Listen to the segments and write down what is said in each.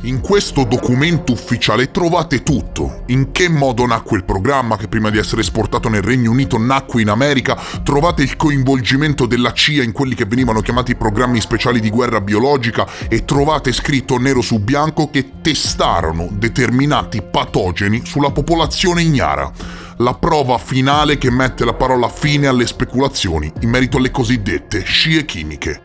In questo documento ufficiale trovate tutto. In che modo nacque il programma, che prima di essere esportato nel Regno Unito nacque in America, trovate il coinvolgimento della CIA in quelli che venivano chiamati programmi speciali di guerra biologica e trovate scritto nero su bianco che testarono determinati patogeni sulla popolazione ignara. La prova finale che mette la parola fine alle speculazioni in merito alle cosiddette scie chimiche.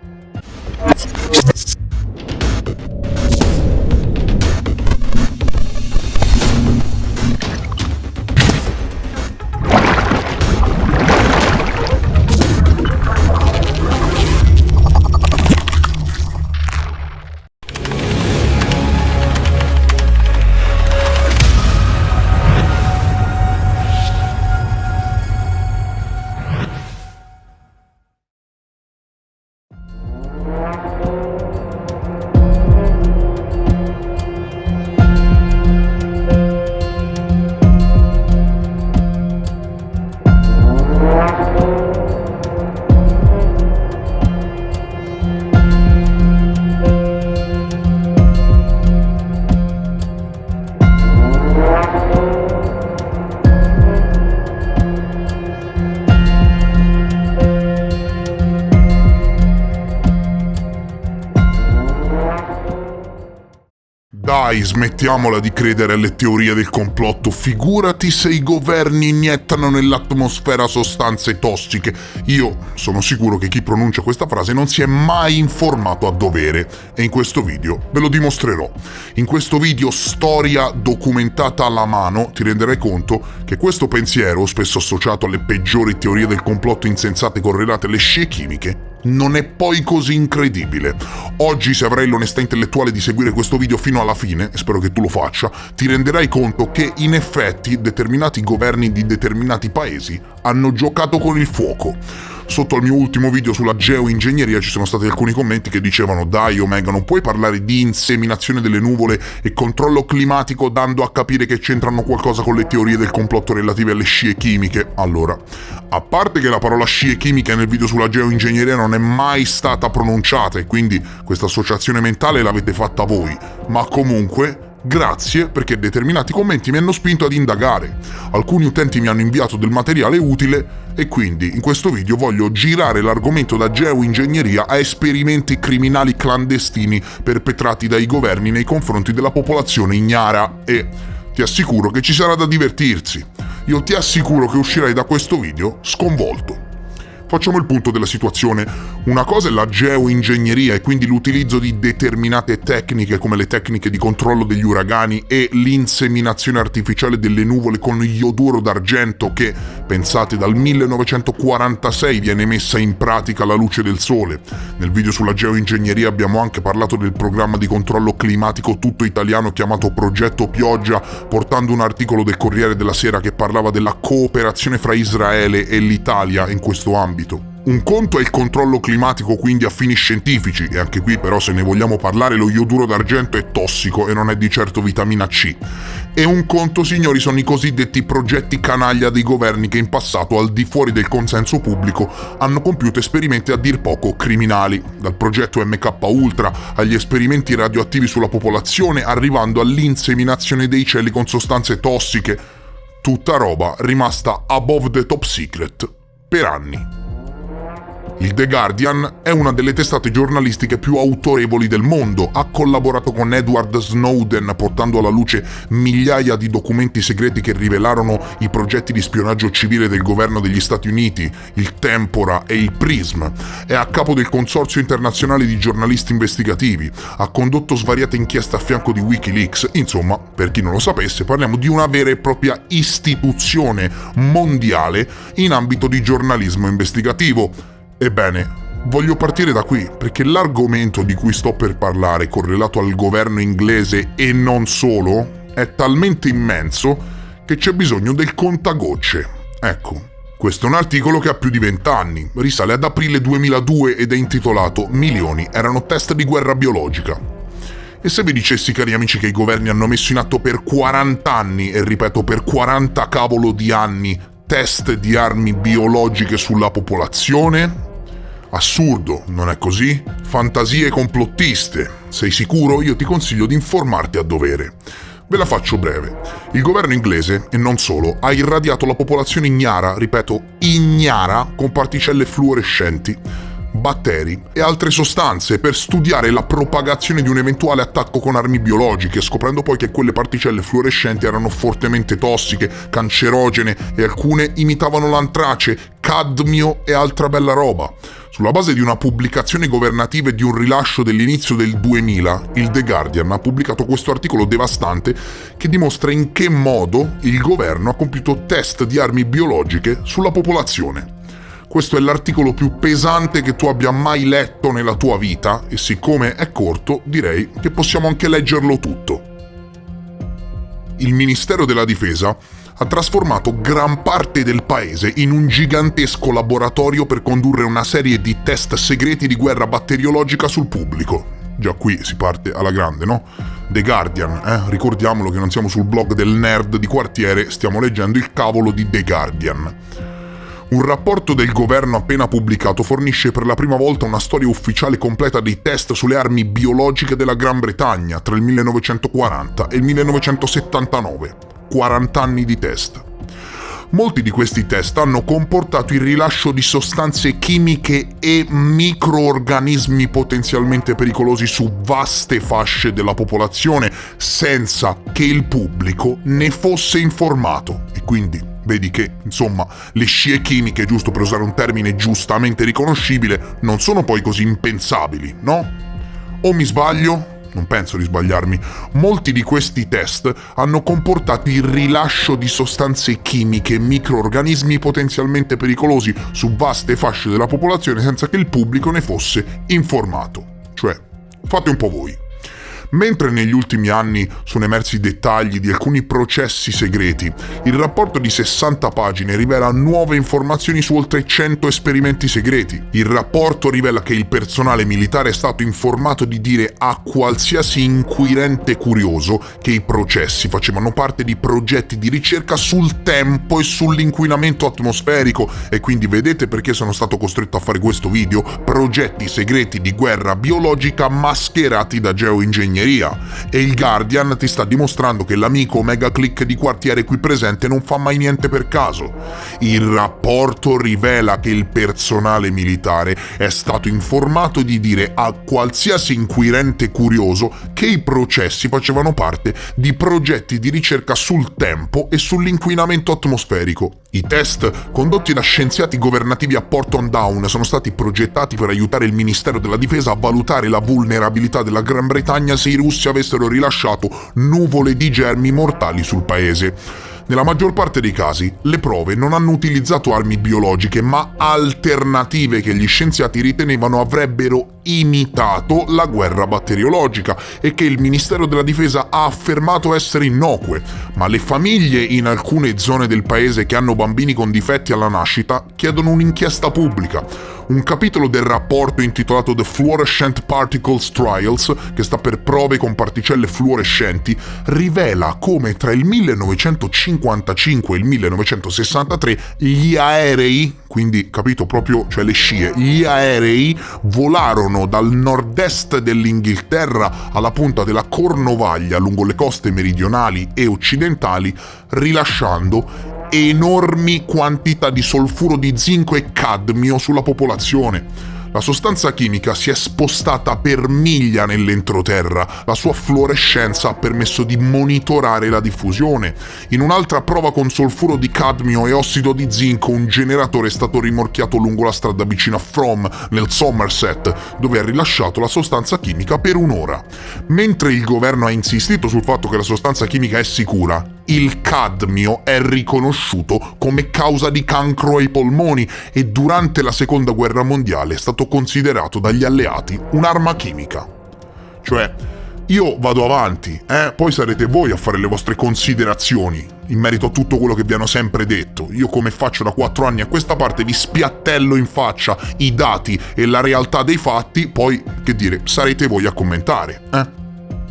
Dai, smettiamola di credere alle teorie del complotto, figurati se i governi iniettano nell'atmosfera sostanze tossiche. Io sono sicuro che chi pronuncia questa frase non si è mai informato a dovere e in questo video ve lo dimostrerò. In questo video, storia documentata alla mano, ti renderai conto che questo pensiero, spesso associato alle peggiori teorie del complotto insensate correlate alle scie chimiche, non è poi così incredibile. Oggi, se avrai l'onestà intellettuale di seguire questo video fino alla fine, e spero che tu lo faccia, ti renderai conto che in effetti determinati governi di determinati paesi hanno giocato con il fuoco. Sotto al mio ultimo video sulla geoingegneria ci sono stati alcuni commenti che dicevano: dai Omega, non puoi parlare di inseminazione delle nuvole e controllo climatico dando a capire che c'entrano qualcosa con le teorie del complotto relative alle scie chimiche. Allora, a parte che la parola scie chimiche nel video sulla geoingegneria non è mai stata pronunciata e quindi questa associazione mentale l'avete fatta voi, ma comunque grazie, perché determinati commenti mi hanno spinto ad indagare. Alcuni utenti mi hanno inviato del materiale utile e quindi in questo video voglio girare l'argomento da geoingegneria a esperimenti criminali clandestini perpetrati dai governi nei confronti della popolazione ignara e ti assicuro che ci sarà da divertirsi. Io ti assicuro che uscirai da questo video sconvolto. Facciamo il punto della situazione. Una cosa è la geoingegneria e quindi l'utilizzo di determinate tecniche come le tecniche di controllo degli uragani e l'inseminazione artificiale delle nuvole con ioduro d'argento che, pensate, dal 1946 viene messa in pratica alla luce del sole. Nel video sulla geoingegneria abbiamo anche parlato del programma di controllo climatico tutto italiano chiamato Progetto Pioggia, portando un articolo del Corriere della Sera che parlava della cooperazione fra Israele e l'Italia in questo ambito. Un conto è il controllo climatico, quindi a fini scientifici, e anche qui però, se ne vogliamo parlare, lo ioduro d'argento è tossico e non è di certo vitamina C. E un conto, signori, sono i cosiddetti progetti canaglia dei governi che in passato, al di fuori del consenso pubblico, hanno compiuto esperimenti a dir poco criminali, dal progetto MK Ultra agli esperimenti radioattivi sulla popolazione, arrivando all'inseminazione dei cieli con sostanze tossiche. Tutta roba rimasta above the top secret per anni. Il The Guardian è una delle testate giornalistiche più autorevoli del mondo. Ha collaborato con Edward Snowden portando alla luce migliaia di documenti segreti che rivelarono i progetti di spionaggio civile del governo degli Stati Uniti, il Tempora e il PRISM. È a capo del Consorzio Internazionale di Giornalisti Investigativi. Ha condotto svariate inchieste a fianco di Wikileaks. Insomma, per chi non lo sapesse, parliamo di una vera e propria istituzione mondiale in ambito di giornalismo investigativo. Ebbene, voglio partire da qui, perché l'argomento di cui sto per parlare, correlato al governo inglese e non solo, è talmente immenso che c'è bisogno del contagocce. Ecco, questo è un articolo che ha più di 20 anni, risale ad aprile 2002 ed è intitolato "Milioni erano test di guerra biologica". E se vi dicessi, cari amici, che i governi hanno messo in atto per 40 anni, e ripeto per 40 cavolo di anni, test di armi biologiche sulla popolazione? Assurdo, non è così? Fantasie complottiste. Sei sicuro? Io ti consiglio di informarti a dovere. Ve la faccio breve. Il governo inglese, e non solo, ha irradiato la popolazione ignara, ripeto, ignara, con particelle fluorescenti, batteri e altre sostanze per studiare la propagazione di un eventuale attacco con armi biologiche, scoprendo poi che quelle particelle fluorescenti erano fortemente tossiche, cancerogene e alcune imitavano l'antrace, cadmio e altra bella roba. Sulla base di una pubblicazione governativa e di un rilascio dell'inizio del 2000, il The Guardian ha pubblicato questo articolo devastante che dimostra in che modo il governo ha compiuto test di armi biologiche sulla popolazione. Questo è l'articolo più pesante che tu abbia mai letto nella tua vita e siccome è corto direi che possiamo anche leggerlo tutto. Il Ministero della Difesa ha trasformato gran parte del paese in un gigantesco laboratorio per condurre una serie di test segreti di guerra batteriologica sul pubblico. Già qui si parte alla grande, no? The Guardian, ricordiamolo che non siamo sul blog del nerd di quartiere, stiamo leggendo il cavolo di The Guardian. Un rapporto del governo appena pubblicato fornisce per la prima volta una storia ufficiale completa dei test sulle armi biologiche della Gran Bretagna tra il 1940 e il 1979. 40 anni di test. Molti di questi test hanno comportato il rilascio di sostanze chimiche e microorganismi potenzialmente pericolosi su vaste fasce della popolazione senza che il pubblico ne fosse informato. E quindi vedi che, insomma, le scie chimiche, giusto per usare un termine giustamente riconoscibile, non sono poi così impensabili, no? O mi sbaglio? Non penso di sbagliarmi. Molti di questi test hanno comportato il rilascio di sostanze chimiche e microorganismi potenzialmente pericolosi su vaste fasce della popolazione senza che il pubblico ne fosse informato. Cioè, fate un po' voi. Mentre negli ultimi anni sono emersi dettagli di alcuni processi segreti, il rapporto di 60 pagine rivela nuove informazioni su oltre 100 esperimenti segreti. Il rapporto rivela che il personale militare è stato informato di dire a qualsiasi inquirente curioso che i processi facevano parte di progetti di ricerca sul tempo e sull'inquinamento atmosferico e quindi vedete perché sono stato costretto a fare questo video, progetti segreti di guerra biologica mascherati da geoingegneria. E il Guardian ti sta dimostrando che l'amico mega click di quartiere qui presente non fa mai niente per caso. Il rapporto rivela che il personale militare è stato informato di dire a qualsiasi inquirente curioso che i processi facevano parte di progetti di ricerca sul tempo e sull'inquinamento atmosferico. I test condotti da scienziati governativi a Porton Down sono stati progettati per aiutare il Ministero della Difesa a valutare la vulnerabilità della Gran Bretagna se i russi avessero rilasciato nuvole di germi mortali sul paese. Nella maggior parte dei casi, le prove non hanno utilizzato armi biologiche, ma alternative che gli scienziati ritenevano avrebbero imitato la guerra batteriologica e che il Ministero della Difesa ha affermato essere innocue, ma le famiglie in alcune zone del paese che hanno bambini con difetti alla nascita chiedono un'inchiesta pubblica. Un capitolo del rapporto intitolato The Fluorescent Particles Trials, che sta per prove con particelle fluorescenti, rivela come tra il 1955 e il 1963 gli aerei, quindi capito proprio, cioè le scie, gli aerei volarono dal nord-est dell'Inghilterra alla punta della Cornovaglia lungo le coste meridionali e occidentali, rilasciando enormi quantità di solfuro di zinco e cadmio sulla popolazione. La sostanza chimica si è spostata per miglia nell'entroterra, la sua fluorescenza ha permesso di monitorare la diffusione. In un'altra prova con solfuro di cadmio e ossido di zinco, un generatore è stato rimorchiato lungo la strada vicino a Frome, nel Somerset, dove ha rilasciato la sostanza chimica per un'ora. Mentre il governo ha insistito sul fatto che la sostanza chimica è sicura, il cadmio è riconosciuto come causa di cancro ai polmoni e durante la Seconda Guerra Mondiale è stato considerato dagli alleati un'arma chimica. Cioè, io vado avanti, poi sarete voi a fare le vostre considerazioni in merito a tutto quello che vi hanno sempre detto. Io come faccio da 4 anni a questa parte vi spiattello in faccia i dati e la realtà dei fatti, poi, che dire, sarete voi a commentare,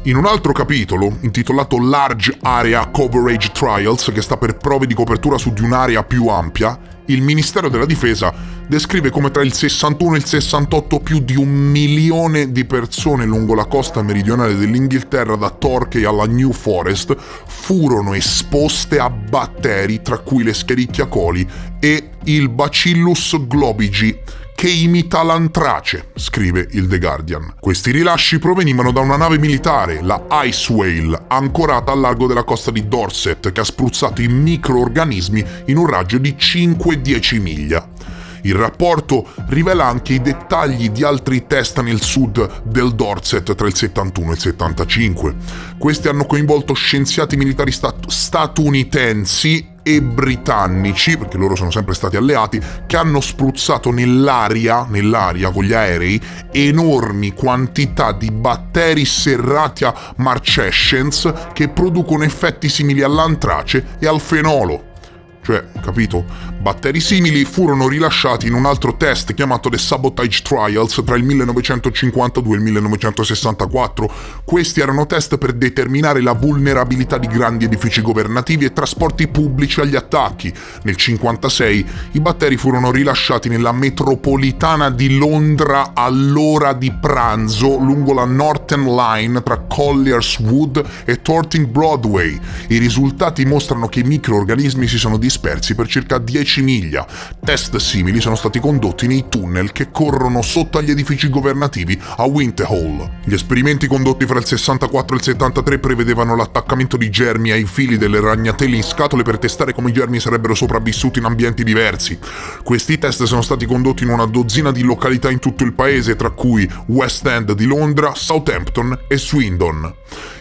In un altro capitolo, intitolato Large Area Coverage Trials, che sta per prove di copertura su di un'area più ampia, il Ministero della Difesa descrive come tra il 61 e il 68 più di 1 milione di persone lungo la costa meridionale dell'Inghilterra, da Torquay alla New Forest, furono esposte a batteri, tra cui l'Escherichia coli e il Bacillus globigi, che imita l'antrace, scrive il The Guardian. Questi rilasci provenivano da una nave militare, la Ice Whale, ancorata al largo della costa di Dorset, che ha spruzzato i microorganismi in un raggio di 5-10 miglia. Il rapporto rivela anche i dettagli di altri test nel sud del Dorset tra il 71 e il 75. Questi hanno coinvolto scienziati militari statunitensi e britannici, perché loro sono sempre stati alleati, che hanno spruzzato nell'aria con gli aerei enormi quantità di batteri Serratia marcescens che producono effetti simili all'antrace e al fenolo. Cioè, capito? Batteri simili furono rilasciati in un altro test chiamato The Sabotage Trials tra il 1952 e il 1964. Questi erano test per determinare la vulnerabilità di grandi edifici governativi e trasporti pubblici agli attacchi. Nel 1956 i batteri furono rilasciati nella metropolitana di Londra all'ora di pranzo lungo la Northern Line tra Colliers Wood e Torting Broadway. I risultati mostrano che i microorganismi si sono dispersi per circa 10 miglia. Test simili sono stati condotti nei tunnel che corrono sotto agli edifici governativi a Winterhall. Gli esperimenti condotti fra il 64 e il 73 prevedevano l'attaccamento di germi ai fili delle ragnatele in scatole per testare come i germi sarebbero sopravvissuti in ambienti diversi. Questi test sono stati condotti in una dozzina di località in tutto il paese, tra cui West End di Londra, Southampton e Swindon.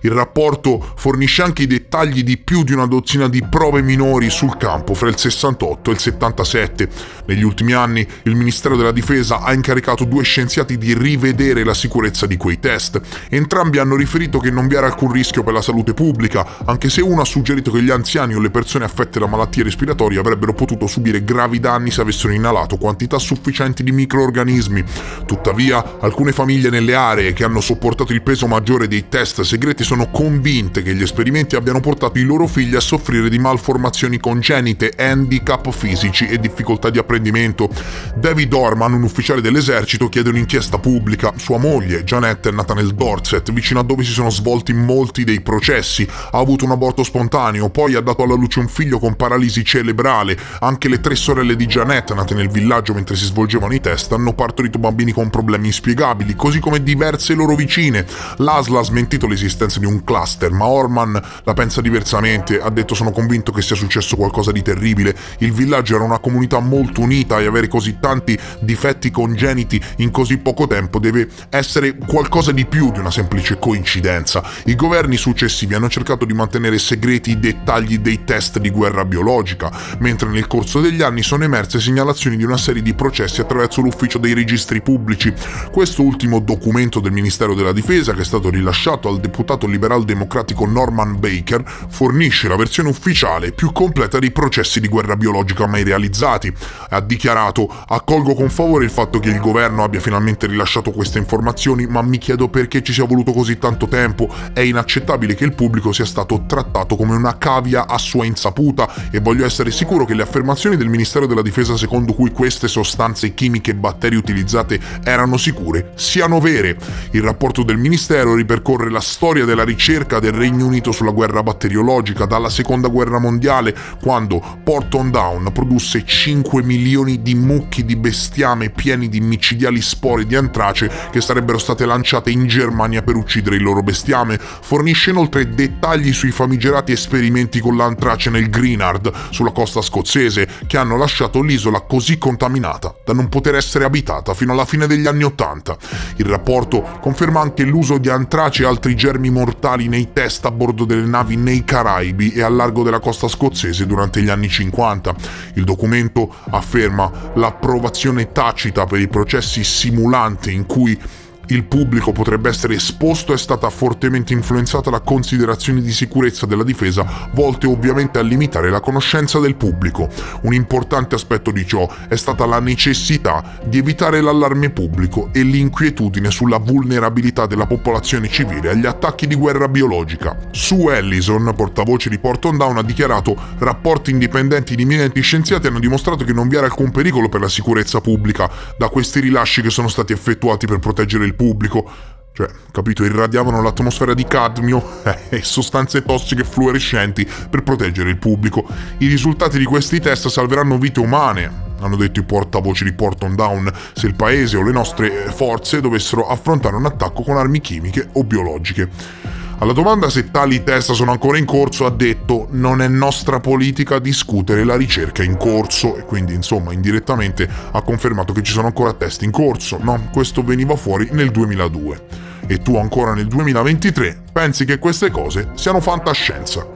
Il rapporto fornisce anche i dettagli di più di una dozzina di prove minori sul campo fra il 68 e il 77. Negli ultimi anni il Ministero della Difesa ha incaricato 2 scienziati di rivedere la sicurezza di quei test. Entrambi hanno riferito che non vi era alcun rischio per la salute pubblica, anche se uno ha suggerito che gli anziani o le persone affette da malattie respiratorie avrebbero potuto subire gravi danni se avessero inalato quantità sufficienti di microorganismi. Tuttavia, alcune famiglie nelle aree che hanno sopportato il peso maggiore dei test segreti sono convinte che gli esperimenti abbiano portato i loro figli a soffrire di malformazioni congenite, handicap fisici e difficoltà di apprendimento. David Orman, un ufficiale dell'esercito, chiede un'inchiesta pubblica. Sua moglie, Janet, è nata nel Dorset, vicino a dove si sono svolti molti dei processi. Ha avuto un aborto spontaneo, poi ha dato alla luce un figlio con paralisi cerebrale. Anche le 3 sorelle di Janet, nate nel villaggio mentre si svolgevano i test, hanno partorito bambini con problemi inspiegabili, così come diverse loro vicine. L'ASL ha smentito l'esistenza di un cluster, ma Orman la pensa diversamente. Ha detto: sono convinto che sia successo qualcosa di terribile. Il villaggio era una comunità molto unita e avere così tanti difetti congeniti in così poco tempo deve essere qualcosa di più di una semplice coincidenza. I governi successivi hanno cercato di mantenere segreti i dettagli dei test di guerra biologica, mentre nel corso degli anni sono emerse segnalazioni di una serie di processi attraverso l'ufficio dei registri pubblici. Questo ultimo documento del Ministero della Difesa, che è stato rilasciato al deputato liberal democratico Norman Baker, fornisce la versione ufficiale più completa dei processi di guerra biologica mai realizzati. Ha dichiarato: accolgo con favore il fatto che il governo abbia finalmente rilasciato queste informazioni, ma mi chiedo perché ci sia voluto così tanto tempo. È inaccettabile che il pubblico sia stato trattato come una cavia a sua insaputa e voglio essere sicuro che le affermazioni del Ministero della Difesa secondo cui queste sostanze chimiche e batteri utilizzate erano sicure siano vere. Il rapporto del Ministero ripercorre la storia della ricerca del Regno Unito sulla guerra batteriologica dalla Seconda Guerra Mondiale, quando Porton Down produsse 5 milioni di mucchi di bestiame pieni di micidiali spore di antrace che sarebbero state lanciate in Germania per uccidere il loro bestiame. Fornisce inoltre dettagli sui famigerati esperimenti con l'antrace nel Greenard, sulla costa scozzese, che hanno lasciato l'isola così contaminata da non poter essere abitata fino alla fine degli anni '80. Il rapporto conferma anche l'uso di antrace e altri germi mortali nei test a bordo delle navi nei Caraibi e al largo della costa scozzese durante gli anni 50. Il documento afferma l'approvazione tacita per i processi simulanti in cui Il pubblico potrebbe essere esposto, è stata fortemente influenzata da considerazioni di sicurezza della difesa volte ovviamente a limitare la conoscenza del pubblico. Un importante aspetto di ciò è stata la necessità di evitare l'allarme pubblico e l'inquietudine sulla vulnerabilità della popolazione civile agli attacchi di guerra biologica. Sue Ellison, portavoce di Porton Down, ha dichiarato: rapporti indipendenti di eminenti scienziati hanno dimostrato che non vi era alcun pericolo per la sicurezza pubblica da questi rilasci che sono stati effettuati per proteggere il pubblico. Cioè, capito, irradiavano l'atmosfera di cadmio e sostanze tossiche fluorescenti per proteggere il pubblico. I risultati di questi test salveranno vite umane, hanno detto i portavoci di Porton Down, se il paese o le nostre forze dovessero affrontare un attacco con armi chimiche o biologiche. Alla domanda se tali test sono ancora in corso ha detto: non è nostra politica discutere la ricerca in corso, e quindi insomma indirettamente ha confermato che ci sono ancora test in corso. No, questo veniva fuori nel 2002. E tu ancora nel 2023 pensi che queste cose siano fantascienza.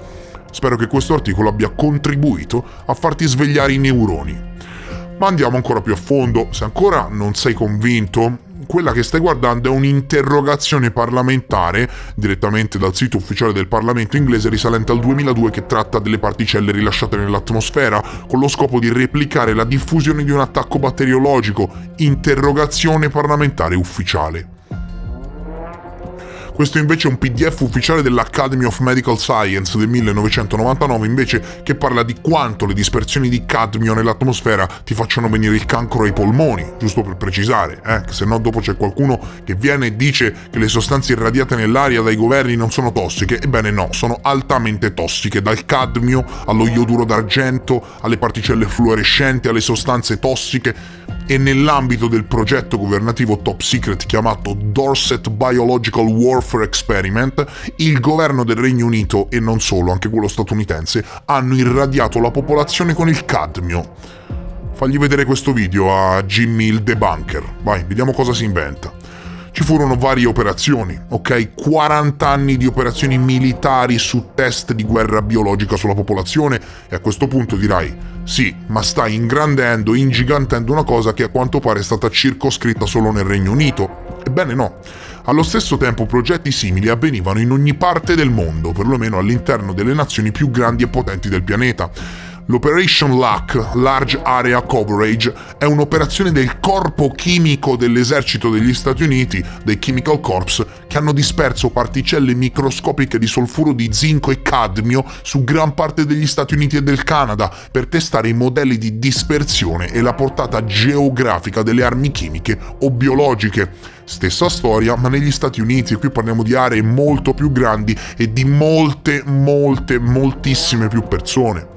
Spero che questo articolo abbia contribuito a farti svegliare i neuroni. Ma andiamo ancora più a fondo. Se ancora non sei convinto, quella che stai guardando è un'interrogazione parlamentare direttamente dal sito ufficiale del Parlamento inglese risalente al 2002 che tratta delle particelle rilasciate nell'atmosfera con lo scopo di replicare la diffusione di un attacco batteriologico. Interrogazione parlamentare ufficiale. Questo invece è un PDF ufficiale dell'Academy of Medical Science del 1999 invece, che parla di quanto le dispersioni di cadmio nell'atmosfera ti facciano venire il cancro ai polmoni, giusto per precisare, che se no dopo c'è qualcuno che viene e dice che le sostanze irradiate nell'aria dai governi non sono tossiche. Ebbene no, sono altamente tossiche, dal cadmio allo ioduro d'argento, alle particelle fluorescenti, alle sostanze tossiche. E nell'ambito del progetto governativo top secret chiamato Dorset Biological Warfare Experiment, il governo del Regno Unito, e non solo, anche quello statunitense, hanno irradiato la popolazione con il cadmio. Fagli vedere questo video a Jimmy il debunker. Vai, vediamo cosa si inventa. Ci furono varie operazioni, ok? 40 anni di operazioni militari su test di guerra biologica sulla popolazione, e a questo punto dirai: sì, ma stai ingrandendo, ingigantendo una cosa che a quanto pare è stata circoscritta solo nel Regno Unito. Ebbene no. Allo stesso tempo progetti simili avvenivano in ogni parte del mondo, perlomeno all'interno delle nazioni più grandi e potenti del pianeta. L'Operation LAC, Large Area Coverage, è un'operazione del corpo chimico dell'esercito degli Stati Uniti, dei Chemical Corps, che hanno disperso particelle microscopiche di solfuro di zinco e cadmio su gran parte degli Stati Uniti e del Canada per testare i modelli di dispersione e la portata geografica delle armi chimiche o biologiche. Stessa storia, ma negli Stati Uniti, e qui parliamo di aree molto più grandi e di moltissime più persone.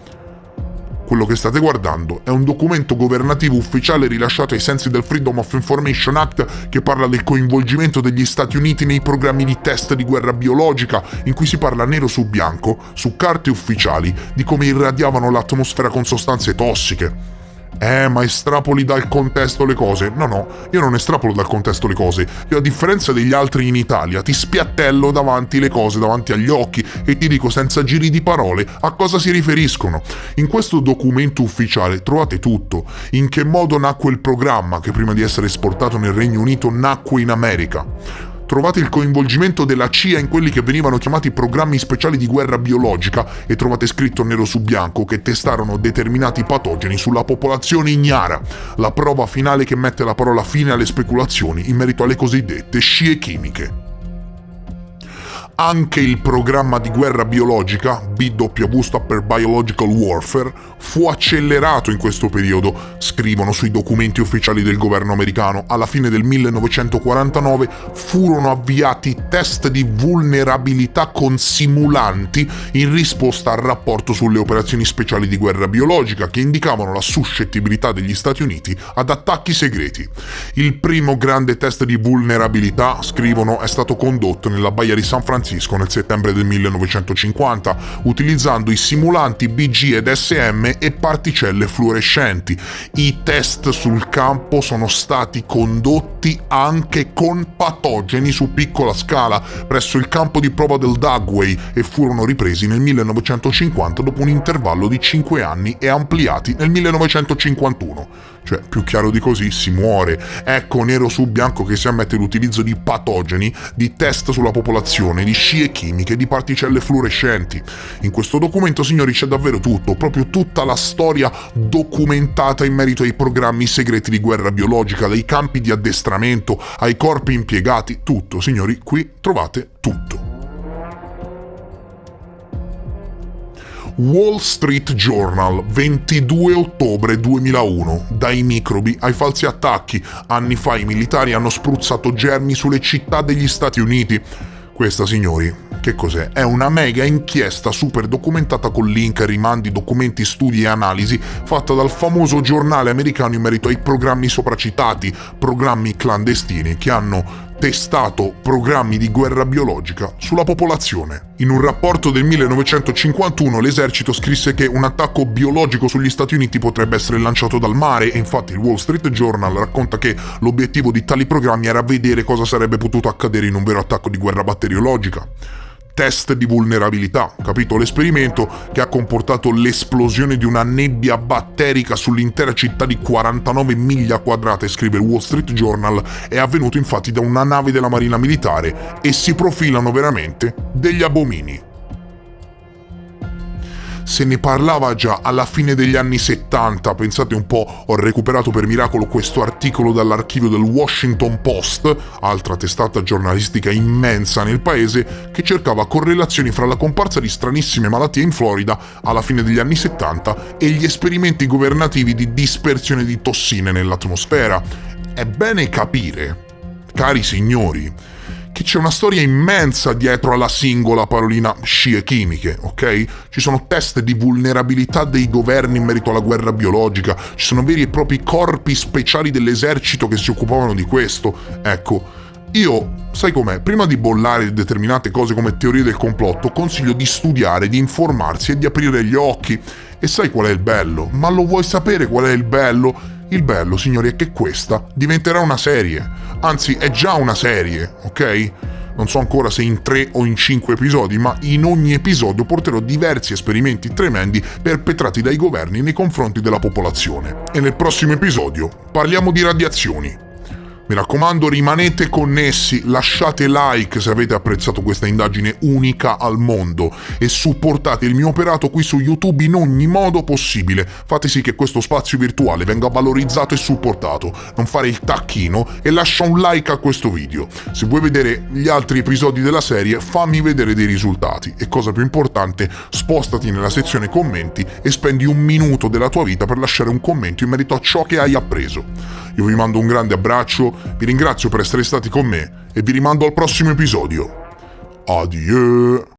Quello che state guardando è un documento governativo ufficiale rilasciato ai sensi del Freedom of Information Act che parla del coinvolgimento degli Stati Uniti nei programmi di test di guerra biologica, in cui si parla nero su bianco, su carte ufficiali, di come irradiavano l'atmosfera con sostanze tossiche. Ma estrapoli dal contesto le cose? No, io non estrapolo dal contesto le cose. Io, a differenza degli altri in Italia, ti spiattello davanti le cose, davanti agli occhi, e ti dico senza giri di parole a cosa si riferiscono. In questo documento ufficiale trovate tutto. In che modo nacque il programma, che prima di essere esportato nel Regno Unito nacque in America. Trovate il coinvolgimento della CIA in quelli che venivano chiamati programmi speciali di guerra biologica, e trovate scritto nero su bianco che testarono determinati patogeni sulla popolazione ignara. La prova finale che mette la parola fine alle speculazioni in merito alle cosiddette scie chimiche. Anche il programma di guerra biologica, BW sta per Biological Warfare, fu accelerato in questo periodo, scrivono sui documenti ufficiali del governo americano. Alla fine del 1949 furono avviati test di vulnerabilità con simulanti in risposta al rapporto sulle operazioni speciali di guerra biologica, che indicavano la suscettibilità degli Stati Uniti ad attacchi segreti. Il primo grande test di vulnerabilità, scrivono, è stato condotto nella baia di San Francisco impazzisco, nel settembre del 1950, utilizzando i simulanti BG ed SM e particelle fluorescenti. I test sul campo sono stati condotti anche con patogeni su piccola scala presso il campo di prova del Dugway e furono ripresi nel 1950 dopo un intervallo di 5 anni e ampliati nel 1951. Cioè, più chiaro di così, si muore. Ecco nero su bianco che si ammette l'utilizzo di patogeni, di test sulla popolazione, di scie chimiche, di particelle fluorescenti. In questo documento, signori, c'è davvero tutto, proprio tutta la storia documentata in merito ai programmi segreti di guerra biologica, dai campi di addestramento, ai corpi impiegati, tutto, signori, qui trovate tutto. Wall Street Journal, 22 ottobre 2001. Dai microbi ai falsi attacchi. Anni fa i militari hanno spruzzato germi sulle città degli Stati Uniti. Questa, signori, che cos'è? È una mega inchiesta super documentata con link, rimandi, documenti, studi e analisi fatta dal famoso giornale americano in merito ai programmi sopracitati, programmi clandestini che hanno testato programmi di guerra biologica sulla popolazione. In un rapporto del 1951 l'esercito scrisse che un attacco biologico sugli Stati Uniti potrebbe essere lanciato dal mare e infatti il Wall Street Journal racconta che l'obiettivo di tali programmi era vedere cosa sarebbe potuto accadere in un vero attacco di guerra batteriologica. Test di vulnerabilità, capito? L'esperimento che ha comportato l'esplosione di una nebbia batterica sull'intera città di 49 miglia quadrate, scrive il Wall Street Journal, è avvenuto infatti da una nave della Marina Militare e si profilano veramente degli abomini. Se ne parlava già alla fine degli anni 70, pensate un po', ho recuperato per miracolo questo articolo dall'archivio del Washington Post, altra testata giornalistica immensa nel paese, che cercava correlazioni fra la comparsa di stranissime malattie in Florida alla fine degli anni 70 e gli esperimenti governativi di dispersione di tossine nell'atmosfera. È bene capire, cari signori, che c'è una storia immensa dietro alla singola parolina scie chimiche, ok? Ci sono test di vulnerabilità dei governi in merito alla guerra biologica, ci sono veri e propri corpi speciali dell'esercito che si occupavano di questo. Ecco, io, sai com'è, prima di bollare determinate cose come teorie del complotto, consiglio di studiare, di informarsi e di aprire gli occhi. E sai qual è il bello? Ma lo vuoi sapere qual è il bello? Il bello, signori, è che questa diventerà una serie. Anzi, è già una serie, ok? Non so ancora se in 3 o in 5 episodi, ma in ogni episodio porterò diversi esperimenti tremendi perpetrati dai governi nei confronti della popolazione. E nel prossimo episodio parliamo di radiazioni. Mi raccomando, rimanete connessi, lasciate like se avete apprezzato questa indagine unica al mondo e supportate il mio operato qui su YouTube in ogni modo possibile. Fate sì che questo spazio virtuale venga valorizzato e supportato. Non fare il tacchino e lascia un like a questo video. Se vuoi vedere gli altri episodi della serie, fammi vedere dei risultati. E cosa più importante, spostati nella sezione commenti e spendi un minuto della tua vita per lasciare un commento in merito a ciò che hai appreso. Io vi mando un grande abbraccio, vi ringrazio per essere stati con me e vi rimando al prossimo episodio. Adieu!